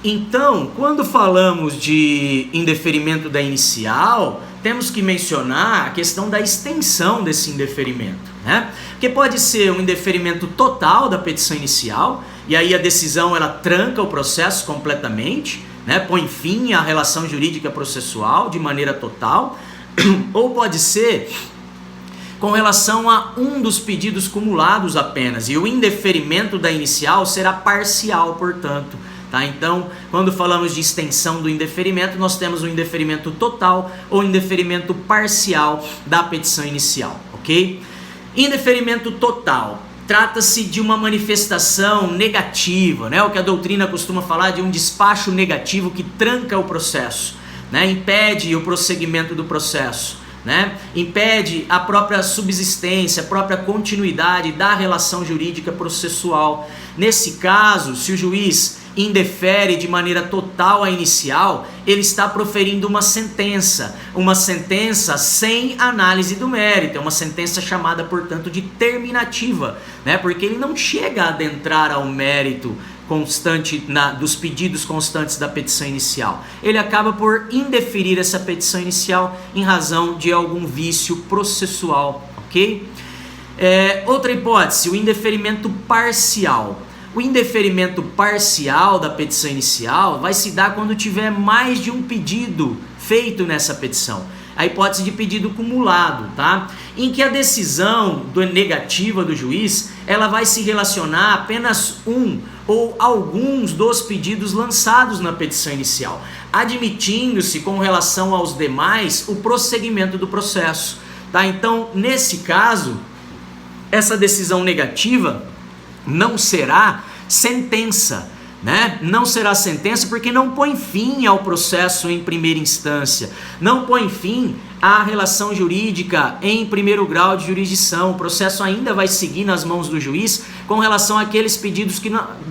Então, quando falamos de indeferimento da inicial, temos que mencionar a questão da extensão desse indeferimento, né? Porque pode ser um indeferimento total da petição inicial, e aí a decisão ela tranca o processo completamente, né? Põe fim à relação jurídica processual de maneira total, ou pode ser com relação a um dos pedidos cumulados apenas, e o indeferimento da inicial será parcial, portanto. Tá? Então, quando falamos de extensão do indeferimento, nós temos o indeferimento total ou indeferimento parcial da petição inicial, ok? Indeferimento total trata-se de uma manifestação negativa, né? O que a doutrina costuma falar de um despacho negativo que tranca o processo, né? Impede o prosseguimento do processo, né? Impede a própria subsistência, a própria continuidade da relação jurídica processual. Nesse caso, se o juiz indefere de maneira total a inicial, ele está proferindo uma sentença sem análise do mérito, é uma sentença chamada, portanto, de terminativa, né? Porque ele não chega a adentrar ao mérito constante dos pedidos constantes da petição inicial. Ele acaba por indeferir essa petição inicial em razão de algum vício processual, ok? Outra hipótese, o indeferimento parcial. O indeferimento parcial da petição inicial vai se dar quando tiver mais de um pedido feito nessa petição. A hipótese de pedido cumulado, tá? Em que a decisão negativa do juiz, ela vai se relacionar a apenas um ou alguns dos pedidos lançados na petição inicial, admitindo-se com relação aos demais o prosseguimento do processo, tá? Então, nesse caso, essa decisão negativa não será sentença, né? Não será sentença porque não põe fim ao processo em primeira instância, não põe fim à relação jurídica em primeiro grau de jurisdição. O processo ainda vai seguir nas mãos do juiz com relação àqueles pedidos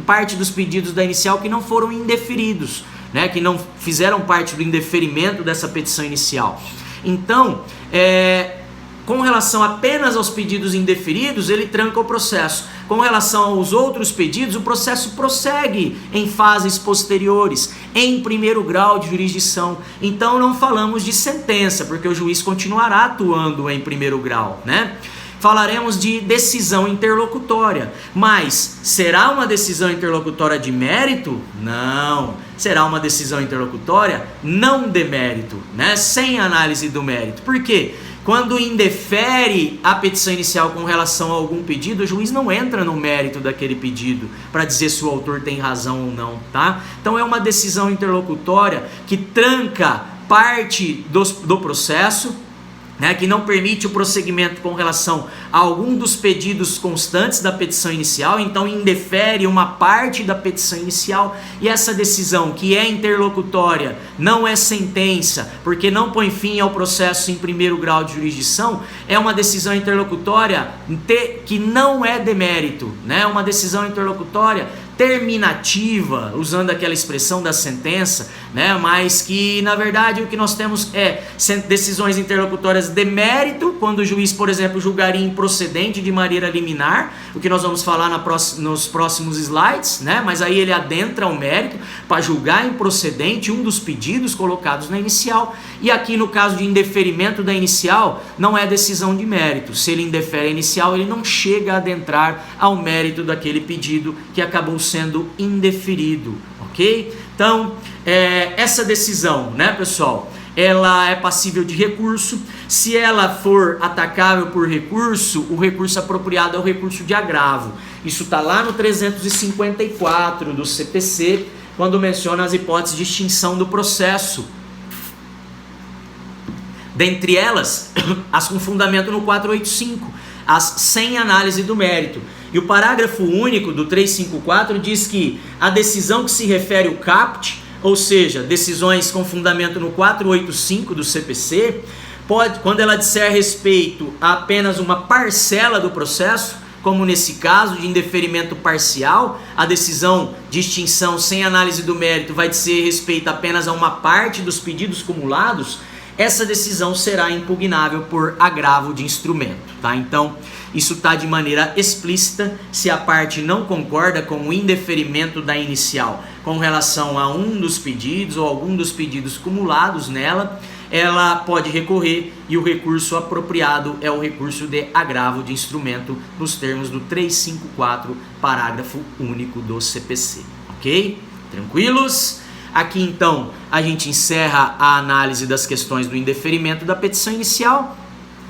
parte dos pedidos da inicial que não foram indeferidos, né? Que não fizeram parte do indeferimento dessa petição inicial. Então, com relação apenas aos pedidos indeferidos, ele tranca o processo. Com relação aos outros pedidos, o processo prossegue em fases posteriores, em primeiro grau de jurisdição. Então não falamos de sentença, porque o juiz continuará atuando em primeiro grau, né? Falaremos de decisão interlocutória, mas será uma decisão interlocutória de mérito? Não. Será uma decisão interlocutória não de mérito, né? Sem análise do mérito. Por quê? Quando indefere a petição inicial com relação a algum pedido, o juiz não entra no mérito daquele pedido para dizer se o autor tem razão ou não, tá? Então é uma decisão interlocutória que tranca parte do processo, né, que não permite o prosseguimento com relação a algum dos pedidos constantes da petição inicial, então indefere uma parte da petição inicial, e essa decisão, que é interlocutória, não é sentença, porque não põe fim ao processo em primeiro grau de jurisdição, é uma decisão interlocutória que não é demérito, né, uma decisão interlocutória terminativa, usando aquela expressão da sentença, né? Mas que na verdade o que nós temos é decisões interlocutórias de mérito, quando o juiz, por exemplo, julgaria improcedente de maneira liminar, o que nós vamos falar nos próximos slides, né? Mas aí ele adentra ao mérito para julgar improcedente um dos pedidos colocados na inicial, e aqui no caso de indeferimento da inicial, não é decisão de mérito. Se ele indefere a inicial, ele não chega a adentrar ao mérito daquele pedido que acabou sendo indeferido, ok? Então, essa decisão, né, pessoal, ela é passível de recurso. Se ela for atacável por recurso, o recurso apropriado é o recurso de agravo. Isso está lá no 354 do CPC, quando menciona as hipóteses de extinção do processo. Dentre elas, as com fundamento no 485, as sem análise do mérito. E o parágrafo único do 354 diz que a decisão que se refere ao CAPT, ou seja, decisões com fundamento no 485 do CPC, pode, quando ela disser respeito a apenas uma parcela do processo, como nesse caso de indeferimento parcial, a decisão de extinção sem análise do mérito vai dizer respeito apenas a uma parte dos pedidos cumulados, essa decisão será impugnável por agravo de instrumento, tá? Então, isso está de maneira explícita. Se a parte não concorda com o indeferimento da inicial com relação a um dos pedidos ou algum dos pedidos cumulados nela, ela pode recorrer, e o recurso apropriado é o recurso de agravo de instrumento nos termos do 354, parágrafo único do CPC, ok? Tranquilos? Aqui então a gente encerra a análise das questões do indeferimento da petição inicial,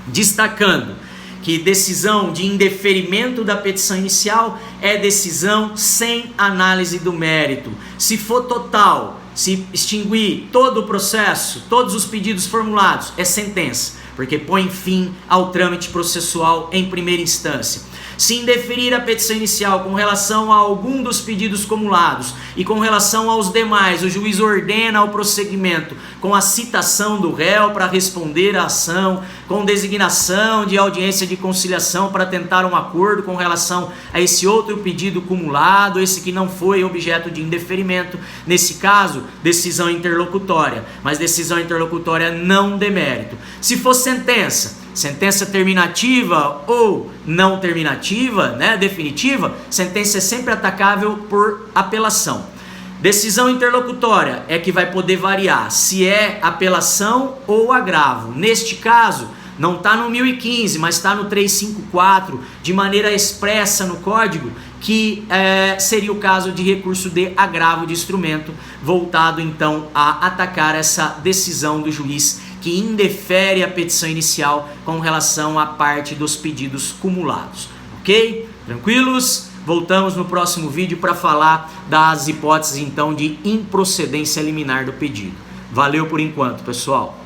destacando que decisão de indeferimento da petição inicial é decisão sem análise do mérito. Se for total, se extinguir todo o processo, todos os pedidos formulados, é sentença, porque põe fim ao trâmite processual em primeira instância. Se indeferir a petição inicial com relação a algum dos pedidos cumulados e com relação aos demais, o juiz ordena o prosseguimento com a citação do réu para responder à ação, com designação de audiência de conciliação para tentar um acordo com relação a esse outro pedido cumulado, esse que não foi objeto de indeferimento. Nesse caso, decisão interlocutória, mas decisão interlocutória não demérito. Se for sentença terminativa ou não terminativa, né, definitiva, sentença é sempre atacável por apelação. Decisão interlocutória é que vai poder variar se é apelação ou agravo. Neste caso, não está no 1015, mas está no 354, de maneira expressa no código, que seria o caso de recurso de agravo de instrumento, voltado então a atacar essa decisão do juiz que indefere a petição inicial com relação à parte dos pedidos cumulados, ok? Tranquilos? Voltamos no próximo vídeo para falar das hipóteses então de improcedência liminar do pedido. Valeu por enquanto, pessoal!